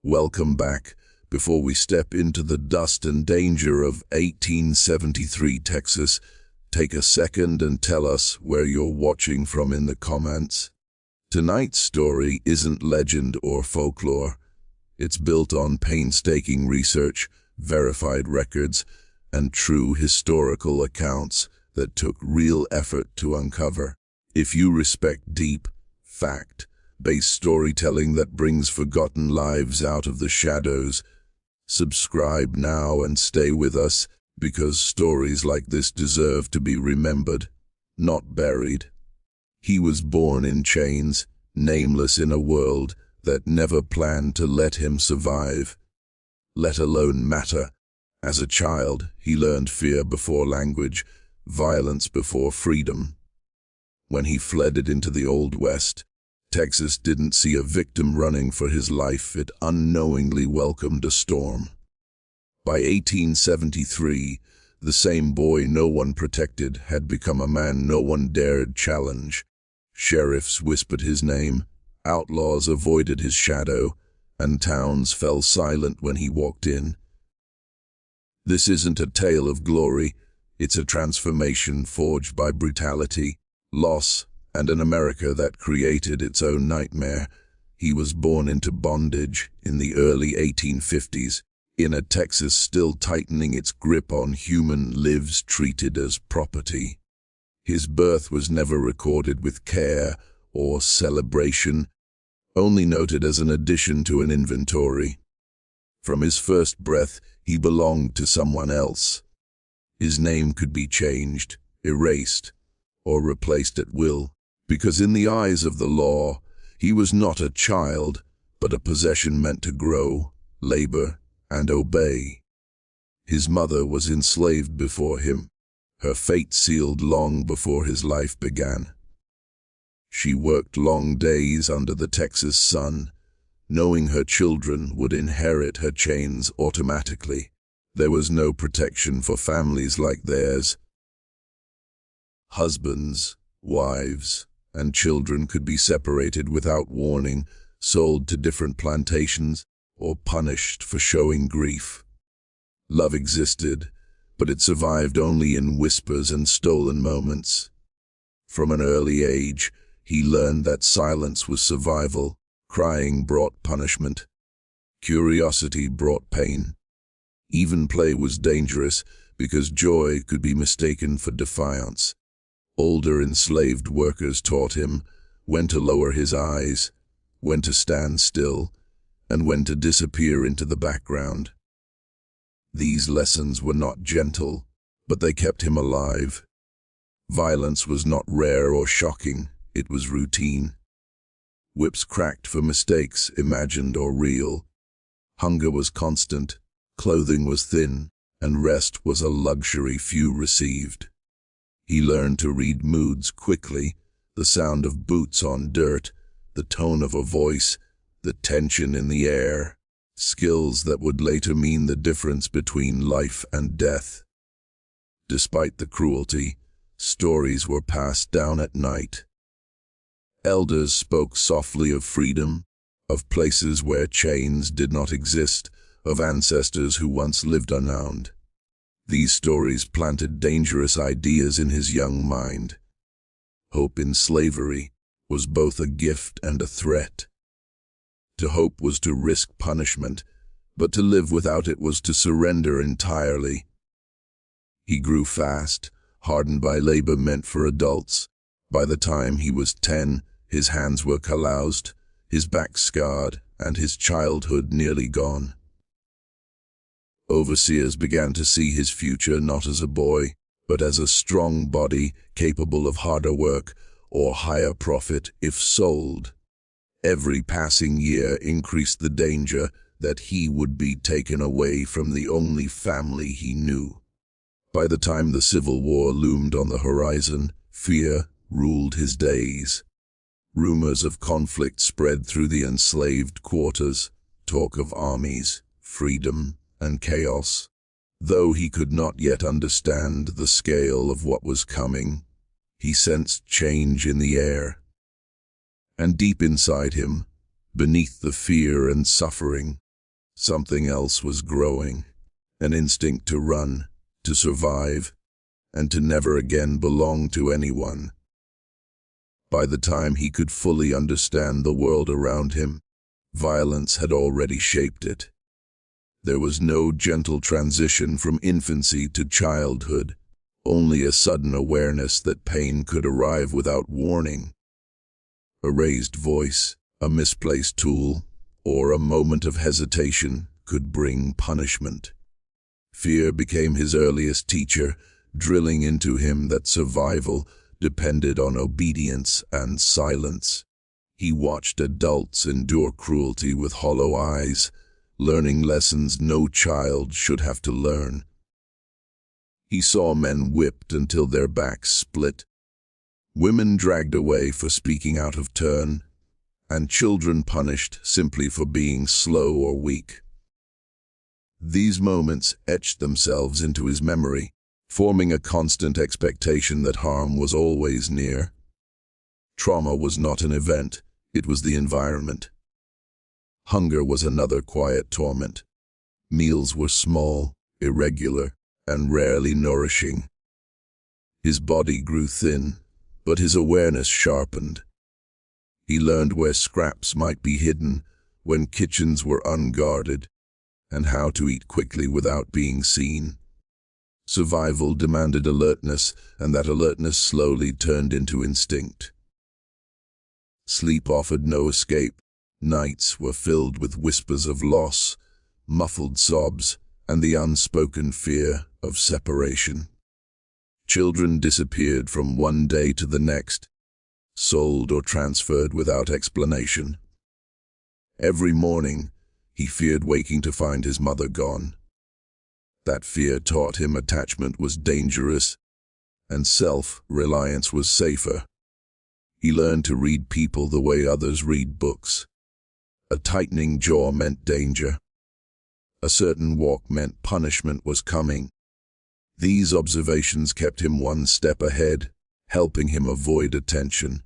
Welcome back. Before we step into the dust and danger of 1873 Texas, take a second and tell us where you're watching from in the comments. Tonight's story isn't legend or folklore. It's built on painstaking research, verified records, and true historical accounts that took real effort to uncover. If you respect deep, fact-based storytelling that brings forgotten lives out of the shadows, subscribe now and stay with us, because stories like this deserve to be remembered, not buried. He was born in chains, nameless in a world that never planned to let him survive, let alone matter. As a child, he learned fear before language, violence before freedom. When he fled into the Old West, Texas didn't see a victim running for his life. It unknowingly welcomed a storm. By 1873, the same boy no one protected had become a man no one dared challenge. Sheriffs whispered his name, outlaws avoided his shadow, and towns fell silent when he walked in. This isn't a tale of glory, it's a transformation forged by brutality, loss, and an America that created its own nightmare. He was born into bondage in the early 1850s, in a Texas still tightening its grip on human lives treated as property. His birth was never recorded with care or celebration, only noted as an addition to an inventory. From his first breath, he belonged to someone else. His name could be changed, erased, or replaced at will, because in the eyes of the law, he was not a child, but a possession meant to grow, labor, and obey. His mother was enslaved before him, her fate sealed long before his life began. She worked long days under the Texas sun, knowing her children would inherit her chains automatically. There was no protection for families like theirs. Husbands, wives, and children could be separated without warning, sold to different plantations, or punished for showing grief. Love existed, but it survived only in whispers and stolen moments. From an early age, he learned that silence was survival, crying brought punishment, curiosity brought pain. Even play was dangerous because joy could be mistaken for defiance. Older enslaved workers taught him when to lower his eyes, when to stand still, and when to disappear into the background. These lessons were not gentle, but they kept him alive. Violence was not rare or shocking, it was routine. Whips cracked for mistakes, imagined or real. Hunger was constant, clothing was thin, and rest was a luxury few received. He learned to read moods quickly, the sound of boots on dirt, the tone of a voice, the tension in the air, skills that would later mean the difference between life and death. Despite the cruelty, stories were passed down at night. Elders spoke softly of freedom, of places where chains did not exist, of ancestors who once lived unknown. These stories planted dangerous ideas in his young mind. Hope in slavery was both a gift and a threat. To hope was to risk punishment, but to live without it was to surrender entirely. He grew fast, hardened by labor meant for adults. By the time he was 10, his hands were calloused, his back scarred, and his childhood nearly gone. Overseers began to see his future not as a boy, but as a strong body capable of harder work or higher profit if sold. Every passing year increased the danger that he would be taken away from the only family he knew. By the time the Civil War loomed on the horizon, fear ruled his days. Rumors of conflict spread through the enslaved quarters, talk of armies, freedom, and chaos. Though he could not yet understand the scale of what was coming, he sensed change in the air. And deep inside him, beneath the fear and suffering, Something else was growing, an instinct to run, to survive, and to never again belong to anyone. By the time he could fully understand the world around him, violence had already shaped it. There was no gentle transition from infancy to childhood, only a sudden awareness that pain could arrive without warning. A raised voice, a misplaced tool, or a moment of hesitation could bring punishment. Fear became his earliest teacher, drilling into him that survival depended on obedience and silence. He watched adults endure cruelty with hollow eyes, learning lessons no child should have to learn. He saw men whipped until their backs split, women dragged away for speaking out of turn, and children punished simply for being slow or weak. These moments etched themselves into his memory, forming a constant expectation that harm was always near. Trauma was not an event, it was the environment. Hunger was another quiet torment. Meals were small, irregular, and rarely nourishing. His body grew thin, but his awareness sharpened. He learned where scraps might be hidden when kitchens were unguarded, and how to eat quickly without being seen. Survival demanded alertness, and that alertness slowly turned into instinct. Sleep offered no escape. Nights were filled with whispers of loss, muffled sobs, and the unspoken fear of separation. Children disappeared from one day to the next, sold or transferred without explanation. Every morning, he feared waking to find his mother gone. That fear taught him attachment was dangerous, and self-reliance was safer. He learned to read people the way others read books. A tightening jaw meant danger. A certain walk meant punishment was coming. These observations kept him one step ahead, helping him avoid attention.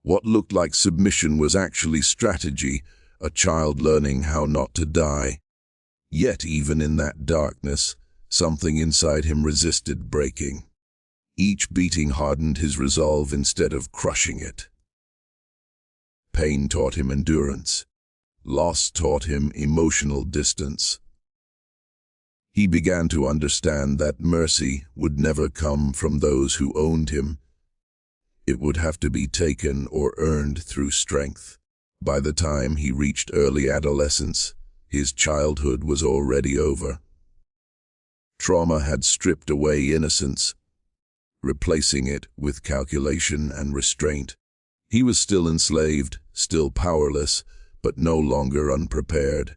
What looked like submission was actually strategy, a child learning how not to die. Yet even in that darkness, something inside him resisted breaking. Each beating hardened his resolve instead of crushing it. Pain taught him endurance. Loss taught him emotional distance. He began to understand that mercy would never come from those who owned him. It would have to be taken or earned through strength. By the time he reached early adolescence, his childhood was already over. Trauma had stripped away innocence, replacing it with calculation and restraint. He was still enslaved, still powerless, but no longer unprepared.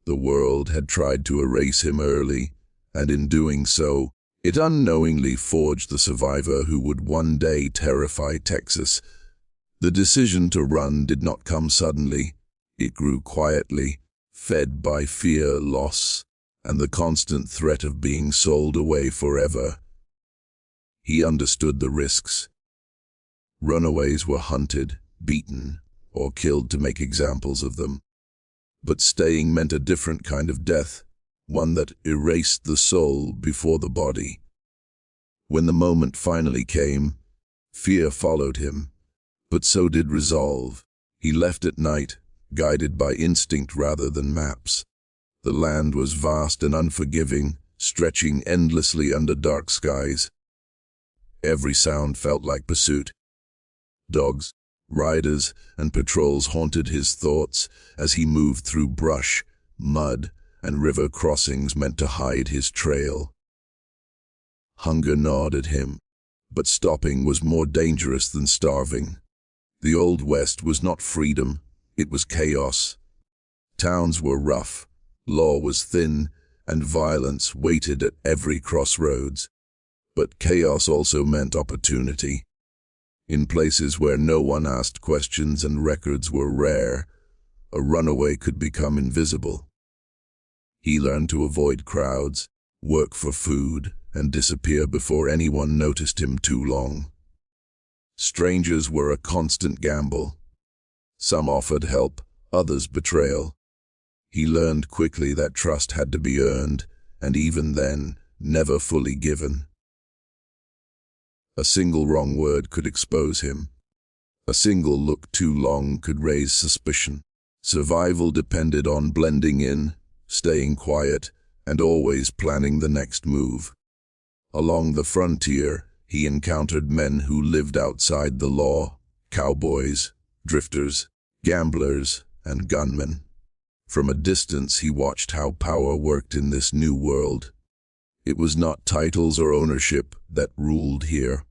The world had tried to erase him early, and in doing so, it unknowingly forged the survivor who would one day terrify Texas. The decision to run did not come suddenly. It grew quietly, fed by fear, loss, and the constant threat of being sold away forever. He understood the risks. Runaways were hunted, beaten, or killed to make examples of them. But staying meant a different kind of death, one that erased the soul before the body. When the moment finally came, fear followed him, but so did resolve. He left at night, guided by instinct rather than maps. The land was vast and unforgiving, stretching endlessly under dark skies. Every sound felt like pursuit. Dogs, riders, and patrols haunted his thoughts as he moved through brush, mud, and river crossings meant to hide his trail. Hunger gnawed at him, but stopping was more dangerous than starving. The Old West was not freedom, it was chaos. Towns were rough, law was thin, and violence waited at every crossroads. But chaos also meant opportunity. In places where no one asked questions and records were rare, a runaway could become invisible. He learned to avoid crowds, work for food, and disappear before anyone noticed him too long. Strangers were a constant gamble. Some offered help, others betrayal. He learned quickly that trust had to be earned, and even then, never fully given. A single wrong word could expose him. A single look too long could raise suspicion. Survival depended on blending in, staying quiet, and always planning the next move. Along the frontier, he encountered men who lived outside the law: cowboys, drifters, gamblers, and gunmen. From a distance, he watched how power worked in this new world. It was not titles or ownership that ruled here.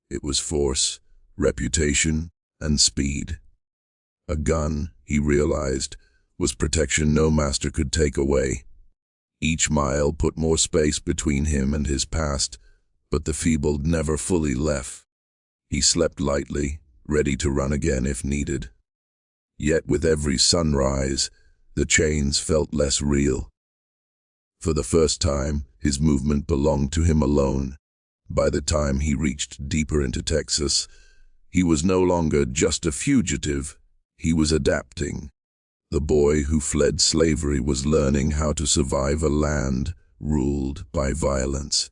It was force, reputation, and speed. A gun, he realized, was protection no master could take away. Each mile put more space between him and his past, but the feeble never fully left. He slept lightly, ready to run again if needed. Yet with every sunrise, the chains felt less real. For the first time, his movement belonged to him alone. By the time he reached deeper into Texas, he was no longer just a fugitive, he was adapting. The boy who fled slavery was learning how to survive a land ruled by violence.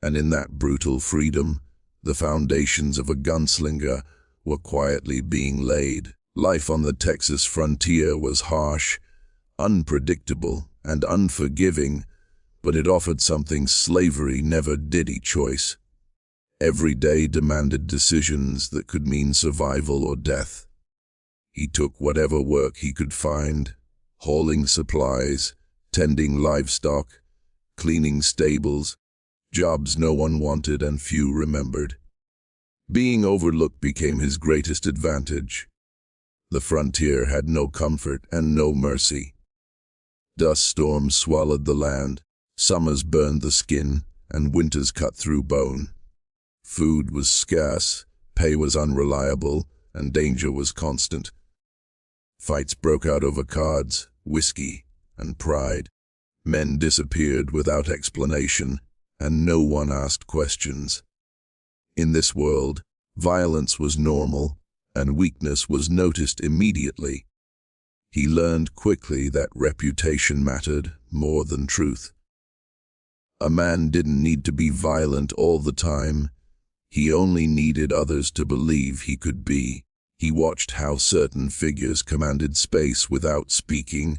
And in that brutal freedom, the foundations of a gunslinger were quietly being laid. Life on the Texas frontier was harsh, unpredictable, and unforgiving, but it offered something slavery never did: choice. Every day demanded decisions that could mean survival or death. He took whatever work he could find, hauling supplies, tending livestock, cleaning stables, jobs no one wanted and few remembered. Being overlooked became his greatest advantage. The frontier had no comfort and no mercy. Dust storms swallowed the land, summers burned the skin, and winters cut through bone. Food was scarce, pay was unreliable, and danger was constant. Fights broke out over cards, whiskey, and pride. Men disappeared without explanation, and no one asked questions. In this world, violence was normal, and weakness was noticed immediately. He learned quickly that reputation mattered more than truth. A man didn't need to be violent all the time. He only needed others to believe he could be. He watched how certain figures commanded space without speaking,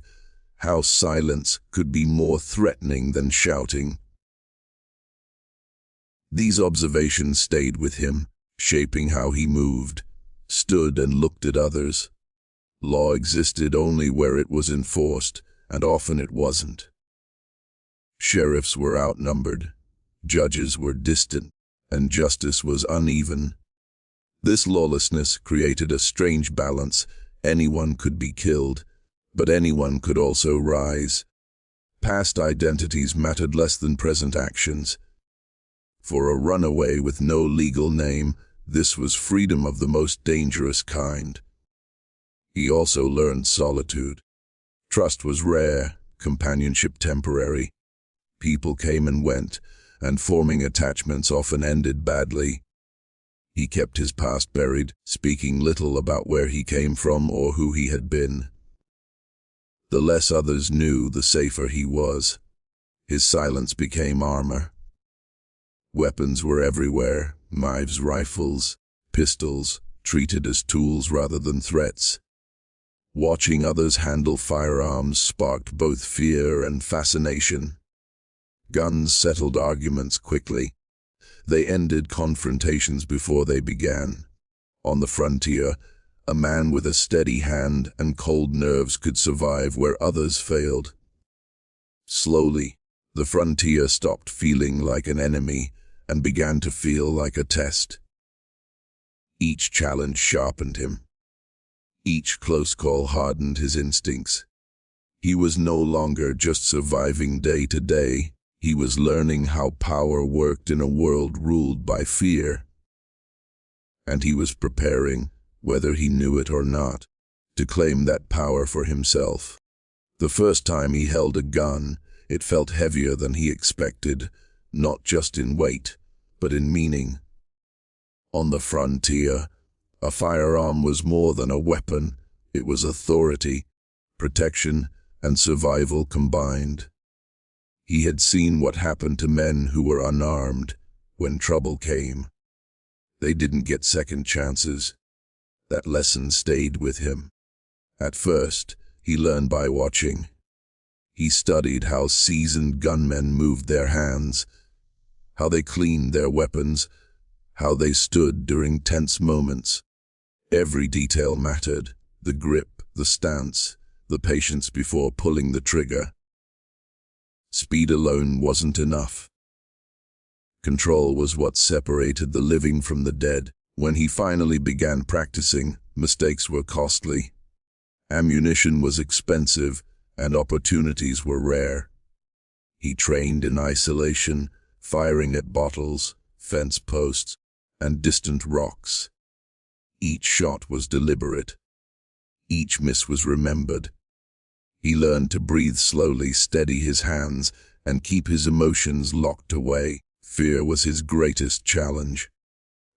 how silence could be more threatening than shouting. These observations stayed with him, shaping how he moved, stood and looked at others. Law existed only where it was enforced, and often it wasn't. Sheriffs were outnumbered, judges were distant, and justice was uneven. This lawlessness created a strange balance. Anyone could be killed, but anyone could also rise. Past identities mattered less than present actions. For a runaway with no legal name, this was freedom of the most dangerous kind. He also learned solitude. Trust was rare, companionship temporary. People came and went, and forming attachments often ended badly. He kept his past buried, speaking little about where he came from or who he had been. The less others knew, the safer he was. His silence became armor. Weapons were everywhere: knives, rifles, pistols, treated as tools rather than threats. Watching others handle firearms sparked both fear and fascination. Guns settled arguments quickly. They ended confrontations before they began. On the frontier, a man with a steady hand and cold nerves could survive where others failed. Slowly, the frontier stopped feeling like an enemy and began to feel like a test. Each challenge sharpened him. Each close call hardened his instincts. He was no longer just surviving day to day. He was learning how power worked in a world ruled by fear. And he was preparing, whether he knew it or not, to claim that power for himself. The first time he held a gun, it felt heavier than he expected, not just in weight, but in meaning. On the frontier, a firearm was more than a weapon. It was authority, protection, and survival combined. He had seen what happened to men who were unarmed when trouble came. They didn't get second chances. That lesson stayed with him. At first, he learned by watching. He studied how seasoned gunmen moved their hands, how they cleaned their weapons, how they stood during tense moments. Every detail mattered: the grip, the stance, the patience before pulling the trigger. Speed alone wasn't enough. Control was what separated the living from the dead. When he finally began practicing, mistakes were costly. Ammunition was expensive, and opportunities were rare. He trained in isolation, firing at bottles, fence posts, and distant rocks. Each shot was deliberate. Each miss was remembered. He learned to breathe slowly, steady his hands, and keep his emotions locked away. Fear was his greatest challenge.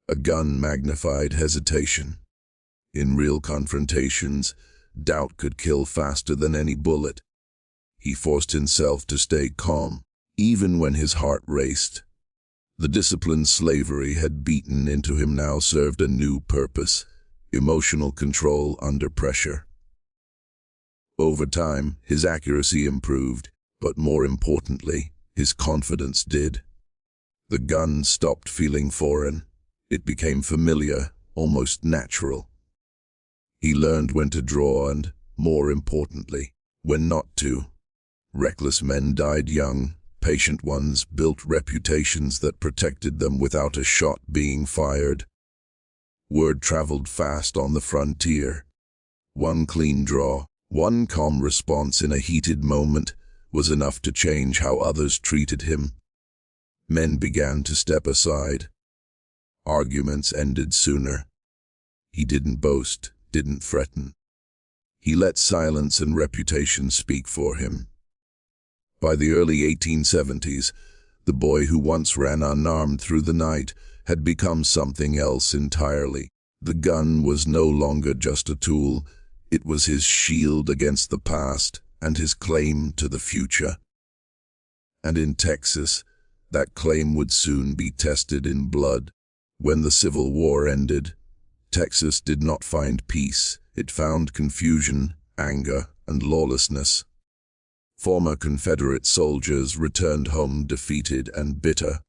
A gun magnified hesitation. In real confrontations, doubt could kill faster than any bullet. He forced himself to stay calm, even when his heart raced. The discipline slavery had beaten into him now served a new purpose: emotional control under pressure. Over time, his accuracy improved, but more importantly, his confidence did. The gun stopped feeling foreign. It became familiar, almost natural. He learned when to draw and, more importantly, when not to. Reckless men died young. Patient ones built reputations that protected them without a shot being fired. Word traveled fast on the frontier. One clean draw, one calm response in a heated moment was enough to change how others treated him. Men began to step aside. Arguments ended sooner. He didn't boast, didn't threaten. He let silence and reputation speak for him. By the early 1870s, the boy who once ran unarmed through the night had become something else entirely. The gun was no longer just a tool. It was his shield against the past and his claim to the future. And in Texas, that claim would soon be tested in blood. When the Civil War ended, Texas did not find peace. It found confusion, anger, and lawlessness. Former Confederate soldiers returned home defeated and bitter.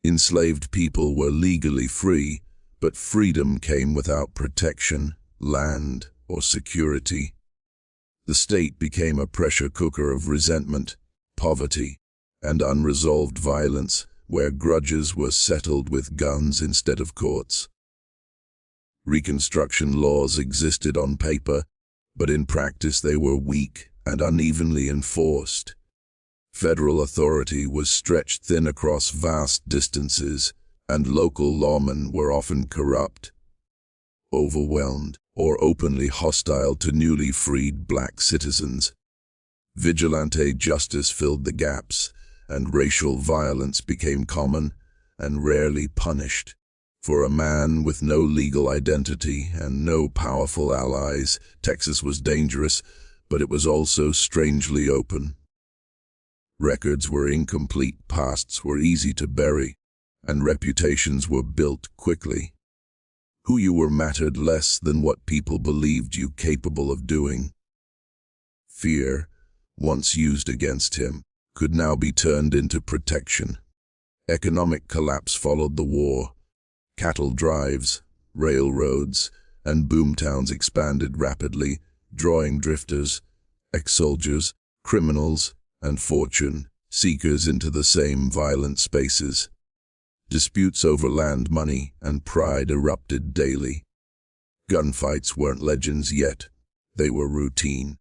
Enslaved people were legally free, but freedom came without protection, land, or security. The state became a pressure cooker of resentment, poverty, and unresolved violence, where grudges were settled with guns instead of courts. Reconstruction laws existed on paper, but in practice they were weak and unevenly enforced. Federal authority was stretched thin across vast distances, and local lawmen were often corrupt, overwhelmed, or openly hostile to newly freed black citizens. Vigilante justice filled the gaps, and racial violence became common and rarely punished. For a man with no legal identity and no powerful allies, Texas was dangerous, but it was also strangely open. Records were incomplete, pasts were easy to bury, and reputations were built quickly. Who you were mattered less than what people believed you capable of doing. Fear, once used against him, could now be turned into protection. Economic collapse followed the war. Cattle drives, railroads, and boomtowns expanded rapidly, drawing drifters, ex-soldiers, criminals, and fortune seekers into the same violent spaces. Disputes over land, money, and pride erupted daily. Gunfights weren't legends yet. They were routine.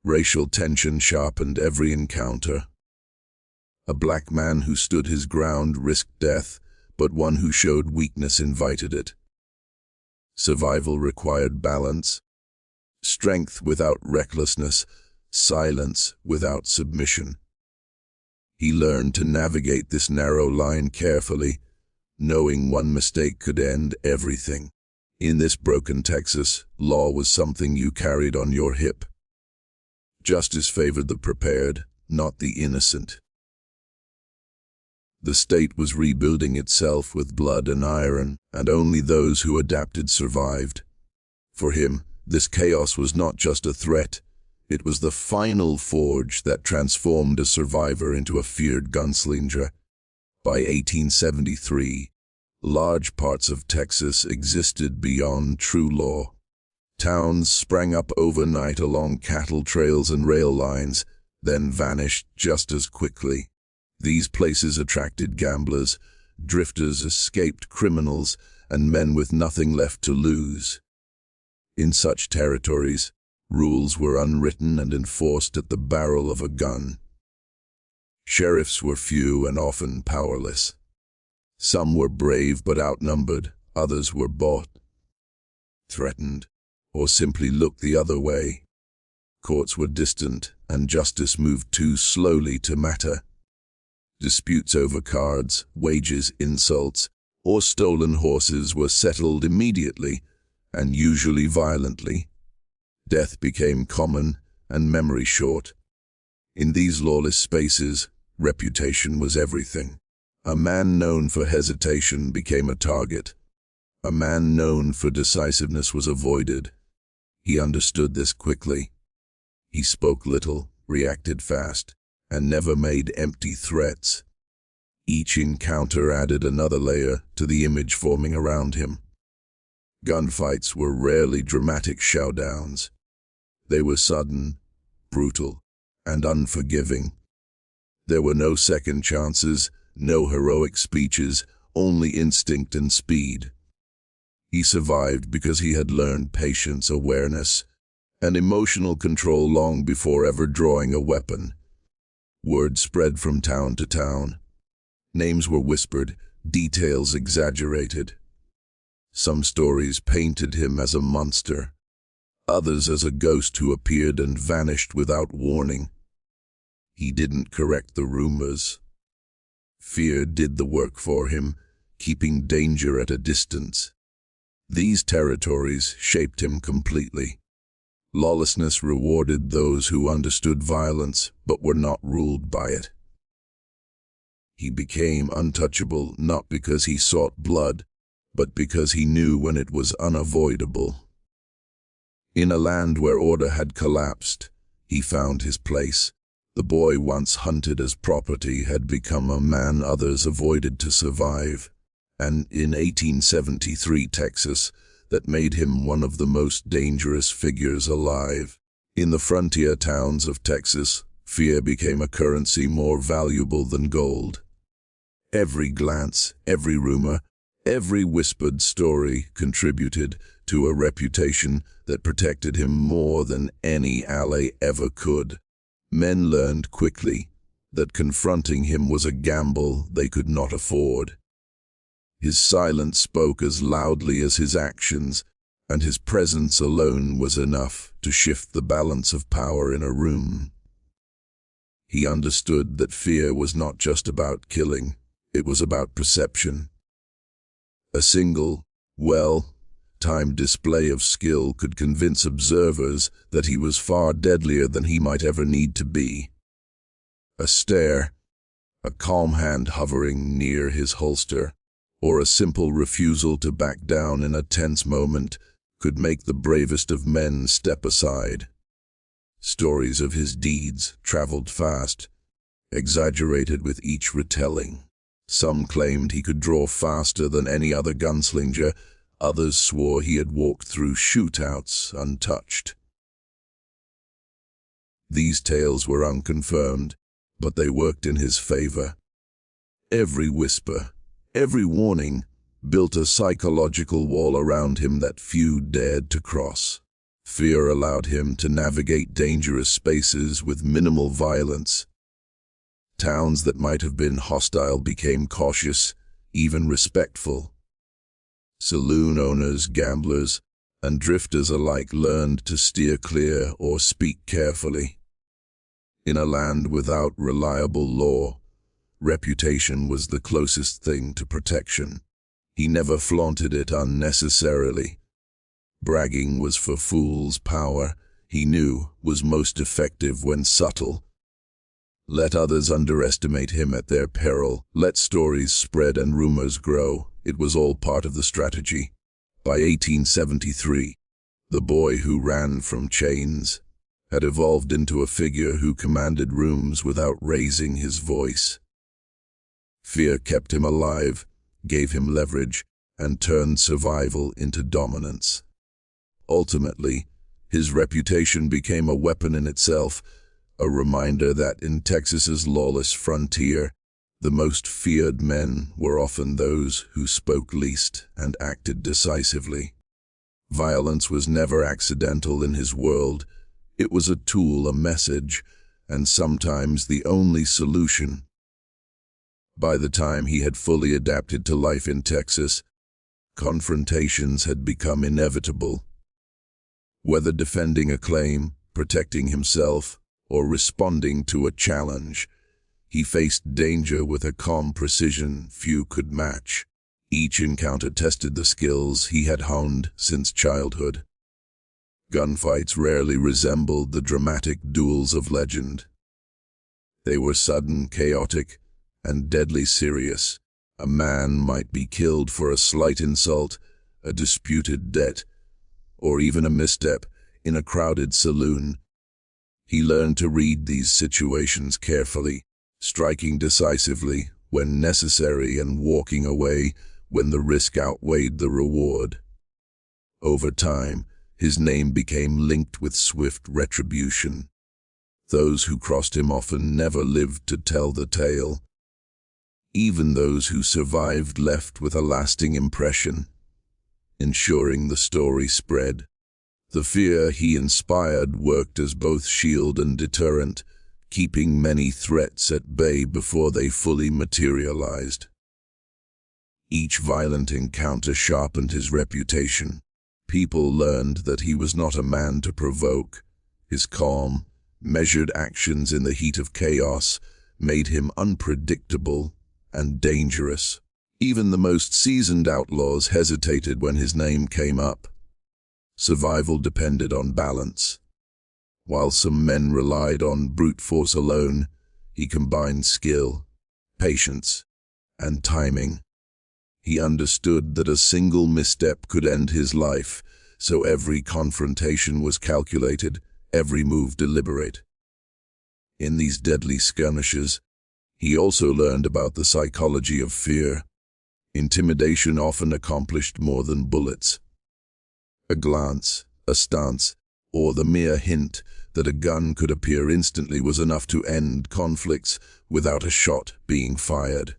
Racial tension sharpened every encounter. A black man who stood his ground risked death, but one who showed weakness invited it. Survival required balance. Strength without recklessness, silence without submission. He learned to navigate this narrow line carefully, knowing one mistake could end everything. In this broken Texas, law was something you carried on your hip. Justice favored the prepared, not the innocent. The state was rebuilding itself with blood and iron, and only those who adapted survived. For him, this chaos was not just a threat, it was the final forge that transformed a survivor into a feared gunslinger. By 1873, large parts of Texas existed beyond true law. Towns sprang up overnight along cattle trails and rail lines, then vanished just as quickly. These places attracted gamblers, drifters, escaped criminals, and men with nothing left to lose. In such territories, rules were unwritten and enforced at the barrel of a gun. Sheriffs were few and often powerless. Some were brave but outnumbered, others were bought, threatened, or simply looked the other way. Courts were distant, and justice moved too slowly to matter. Disputes over cards, wages, insults, or stolen horses were settled immediately, and usually violently. Death became common, and memory short. In these lawless spaces, reputation was everything. A man known for hesitation became a target. A man known for decisiveness was avoided. He understood this quickly. He spoke little, reacted fast, and never made empty threats. Each encounter added another layer to the image forming around him. Gunfights were rarely dramatic showdowns. They were sudden, brutal, and unforgiving. There were no second chances, no heroic speeches, only instinct and speed. He survived because he had learned patience, awareness, and emotional control long before ever drawing a weapon. Word spread from town to town. Names were whispered, details exaggerated. Some stories painted him as a monster, others as a ghost who appeared and vanished without warning. He didn't correct the rumors. Fear did the work for him, keeping danger at a distance. These territories shaped him completely. Lawlessness rewarded those who understood violence but were not ruled by it. He became untouchable not because he sought blood, but because he knew when it was unavoidable. In a land where order had collapsed, he found his place. The boy once hunted as property had become a man others avoided to survive, and in 1873 Texas, that made him one of the most dangerous figures alive. In the frontier towns of Texas, fear became a currency more valuable than gold. Every glance, every rumor, every whispered story contributed to a reputation that protected him more than any ally ever could. Men learned quickly that confronting him was a gamble they could not afford. His silence spoke as loudly as his actions, and his presence alone was enough to shift the balance of power in a room. He understood that fear was not just about killing, it was about perception. A single, well-timed display of skill could convince observers that he was far deadlier than he might ever need to be. A stare, a calm hand hovering near his holster, or a simple refusal to back down in a tense moment could make the bravest of men step aside. Stories of his deeds traveled fast, exaggerated with each retelling. Some claimed he could draw faster than any other gunslinger, others swore he had walked through shootouts untouched. These tales were unconfirmed, but they worked in his favor. Every whisper, every warning, built a psychological wall around him that few dared to cross. Fear allowed him to navigate dangerous spaces with minimal violence. Towns that might have been hostile became cautious, even respectful. Saloon owners, gamblers, and drifters alike learned to steer clear or speak carefully. In a land without reliable law, reputation was the closest thing to protection. He never flaunted it unnecessarily. Bragging was for fools' power, he knew was most effective when subtle. Let others underestimate him at their peril. Let stories spread and rumors grow. It was all part of the strategy. By 1873, the boy who ran from chains had evolved into a figure who commanded rooms without raising his voice. Fear kept him alive, gave him leverage, and turned survival into dominance. Ultimately, his reputation became a weapon in itself, a reminder that in Texas's lawless frontier, the most feared men were often those who spoke least and acted decisively. Violence was never accidental in his world. It was a tool, a message, and sometimes the only solution. By the time he had fully adapted to life in Texas, confrontations had become inevitable. Whether defending a claim, protecting himself, or responding to a challenge, he faced danger with a calm precision few could match. Each encounter tested the skills he had honed since childhood. Gunfights rarely resembled the dramatic duels of legend. They were sudden, chaotic, and deadly serious. A man might be killed for a slight insult, a disputed debt, or even a misstep in a crowded saloon. He learned to read these situations carefully, striking decisively when necessary and walking away when the risk outweighed the reward. Over time, his name became linked with swift retribution. Those who crossed him often never lived to tell the tale. Even those who survived left with a lasting impression, ensuring the story spread. The fear he inspired worked as both shield and deterrent, keeping many threats at bay before they fully materialized. Each violent encounter sharpened his reputation. People learned that he was not a man to provoke. His calm, measured actions in the heat of chaos made him unpredictable and dangerous. Even the most seasoned outlaws hesitated when his name came up. Survival depended on balance. While some men relied on brute force alone, he combined skill, patience, and timing. He understood that a single misstep could end his life, so every confrontation was calculated, every move deliberate. In these deadly skirmishes, he also learned about the psychology of fear. Intimidation often accomplished more than bullets. A glance, a stance, or the mere hint that a gun could appear instantly was enough to end conflicts without a shot being fired.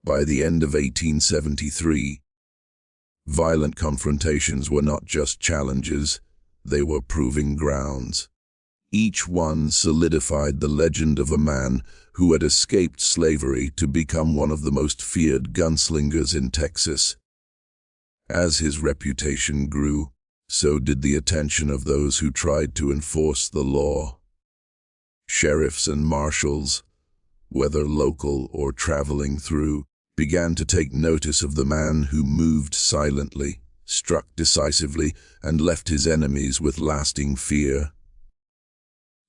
By the end of 1873, violent confrontations were not just challenges, they were proving grounds. Each one solidified the legend of a man who had escaped slavery to become one of the most feared gunslingers in Texas. As his reputation grew, so did the attention of those who tried to enforce the law. Sheriffs and marshals, whether local or traveling through, began to take notice of the man who moved silently, struck decisively, and left his enemies with lasting fear.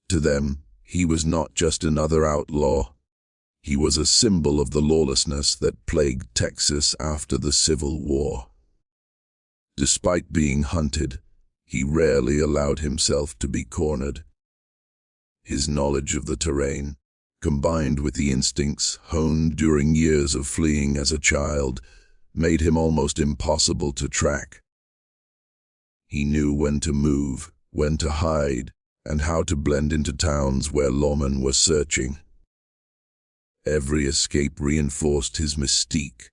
To them, he was not just another outlaw. He was a symbol of the lawlessness that plagued Texas after the Civil War. Despite being hunted, he rarely allowed himself to be cornered. His knowledge of the terrain, combined with the instincts honed during years of fleeing as a child, made him almost impossible to track. He knew when to move, when to hide, and how to blend into towns where lawmen were searching. Every escape reinforced his mystique.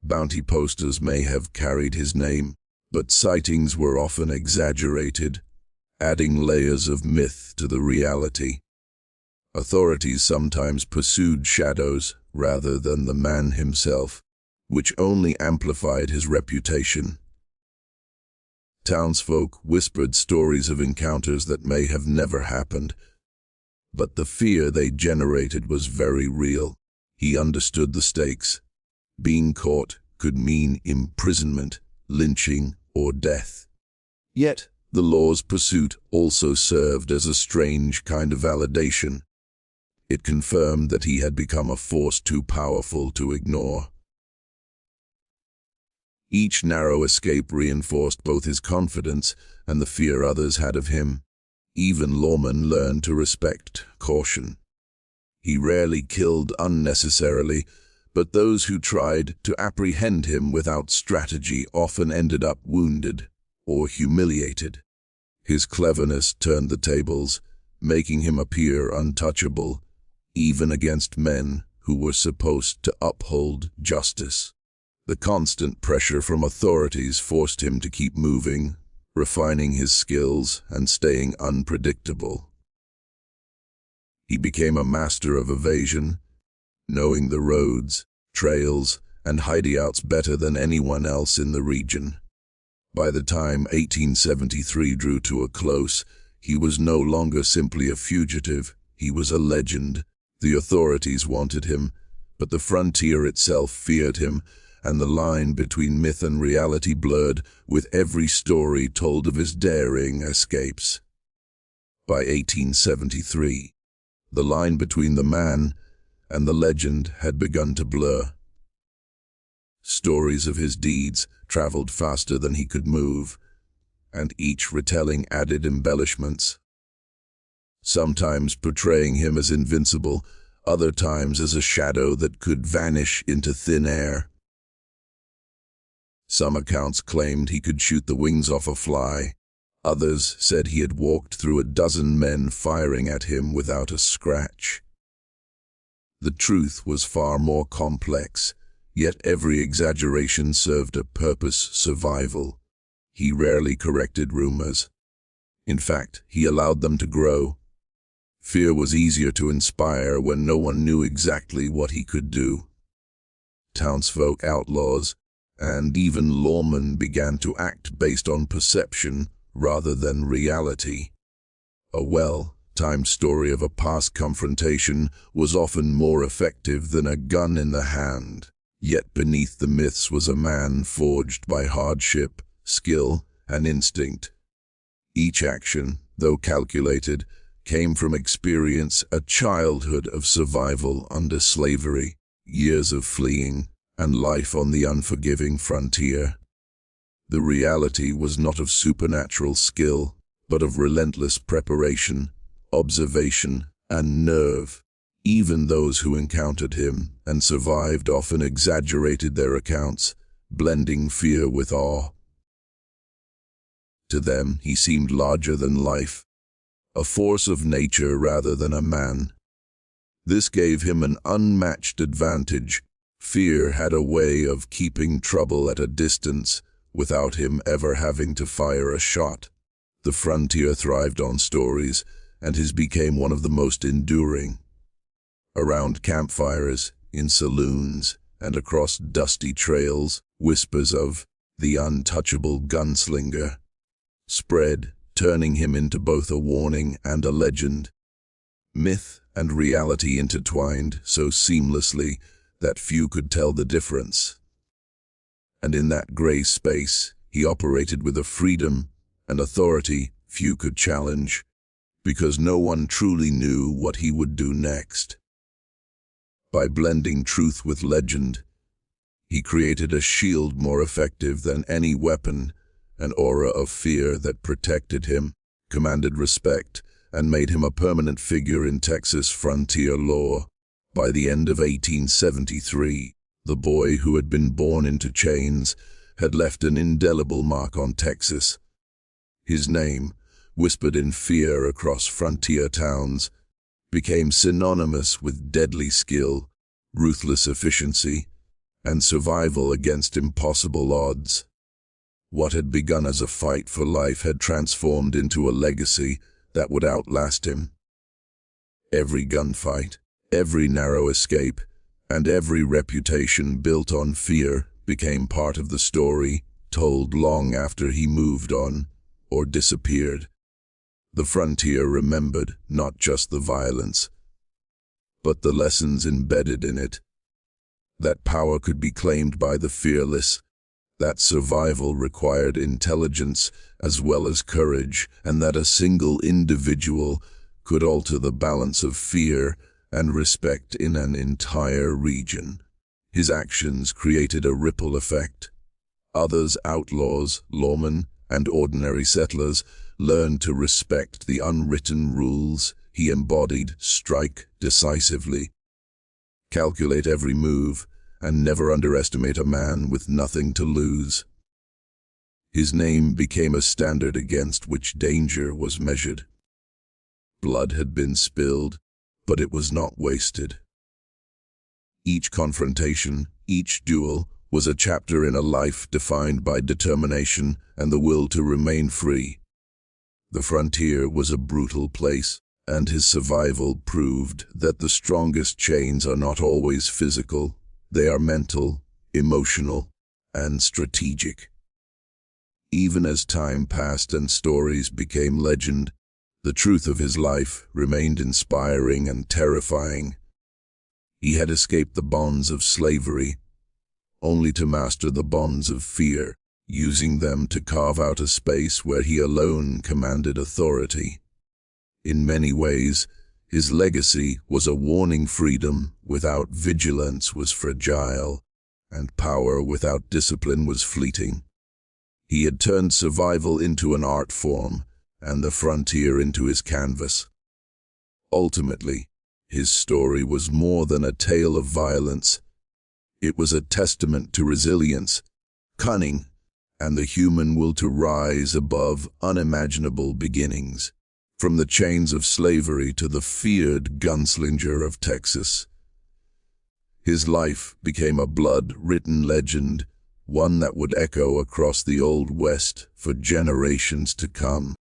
Bounty posters may have carried his name, but sightings were often exaggerated, adding layers of myth to the reality. Authorities sometimes pursued shadows rather than the man himself, which only amplified his reputation. Townsfolk whispered stories of encounters that may have never happened, but the fear they generated was very real. He understood the stakes. Being caught could mean imprisonment, lynching, or death. Yet, The law's pursuit also served as a strange kind of validation. It confirmed that he had become a force too powerful to ignore. Each narrow escape reinforced both his confidence and the fear others had of him. Even lawmen learned to respect caution. He rarely killed unnecessarily, but those who tried to apprehend him without strategy often ended up wounded or humiliated. His cleverness turned the tables, making him appear untouchable, even against men who were supposed to uphold justice. The constant pressure from authorities forced him to keep moving, refining his skills and staying unpredictable. He became a master of evasion, knowing the roads, trails, and hideouts better than anyone else in the region. By the time 1873 drew to a close, he was no longer simply a fugitive, he was a legend. The authorities wanted him, but the frontier itself feared him, and the line between myth and reality blurred with every story told of his daring escapes. By 1873, the line between the man and the legend had begun to blur. Stories of his deeds traveled faster than he could move, and each retelling added embellishments, sometimes portraying him as invincible, other times as a shadow that could vanish into thin air. Some accounts claimed he could shoot the wings off a fly. Others said he had walked through a dozen men firing at him without a scratch. The truth was far more complex, yet every exaggeration served a purpose: survival. He rarely corrected rumors. In fact, he allowed them to grow. Fear was easier to inspire when no one knew exactly what he could do. Townsfolk, outlaws, and even lawmen began to act based on perception rather than reality. A well-timed story of a past confrontation was often more effective than a gun in the hand. Yet beneath the myths was a man forged by hardship, skill, and instinct. Each action, though calculated, came from experience, a childhood of survival under slavery, years of fleeing, and life on the unforgiving frontier. The reality was not of supernatural skill, but of relentless preparation, observation, and nerve. Even those who encountered him and survived often exaggerated their accounts, blending fear with awe. To them, he seemed larger than life, a force of nature rather than a man. This gave him an unmatched advantage. Fear had a way of keeping trouble at a distance without him ever having to fire a shot. The frontier thrived on stories, and his became one of the most enduring. Around campfires, in saloons, and across dusty trails, whispers of the untouchable gunslinger spread, turning him into both a warning and a legend. Myth and reality intertwined so seamlessly that few could tell the difference. And in that gray space, he operated with a freedom and authority few could challenge, because no one truly knew what he would do next. By blending truth with legend, he created a shield more effective than any weapon, an aura of fear that protected him, commanded respect, and made him a permanent figure in Texas frontier lore. By the end of 1873, the boy who had been born into chains had left an indelible mark on Texas. His name, whispered in fear across frontier towns, became synonymous with deadly skill, ruthless efficiency, and survival against impossible odds. What had begun as a fight for life had transformed into a legacy that would outlast him. Every gunfight, every narrow escape, and every reputation built on fear became part of the story, told long after he moved on or disappeared. The frontier remembered not just the violence, but the lessons embedded in it. That power could be claimed by the fearless, that survival required intelligence as well as courage, and that a single individual could alter the balance of fear and respect in an entire region. His actions created a ripple effect. Others, outlaws, lawmen, and ordinary settlers, learned to respect the unwritten rules he embodied. Strike decisively, calculate every move, and never underestimate a man with nothing to lose. His name became a standard against which danger was measured. Blood had been spilled, but it was not wasted. Each confrontation, each duel, was a chapter in a life defined by determination and the will to remain free. The frontier was a brutal place, and his survival proved that the strongest chains are not always physical. They are mental, emotional, and strategic. Even as time passed and stories became legend, the truth of his life remained inspiring and terrifying. He had escaped the bonds of slavery, only to master the bonds of fear, using them to carve out a space where he alone commanded authority. In many ways, his legacy was a warning: freedom without vigilance was fragile, and power without discipline was fleeting. He had turned survival into an art form, and the frontier into his canvas. Ultimately, his story was more than a tale of violence. It was a testament to resilience, cunning, and the human will to rise above unimaginable beginnings. From the chains of slavery to the feared gunslinger of Texas, his life became a blood-written legend, one that would echo across the Old West for generations to come.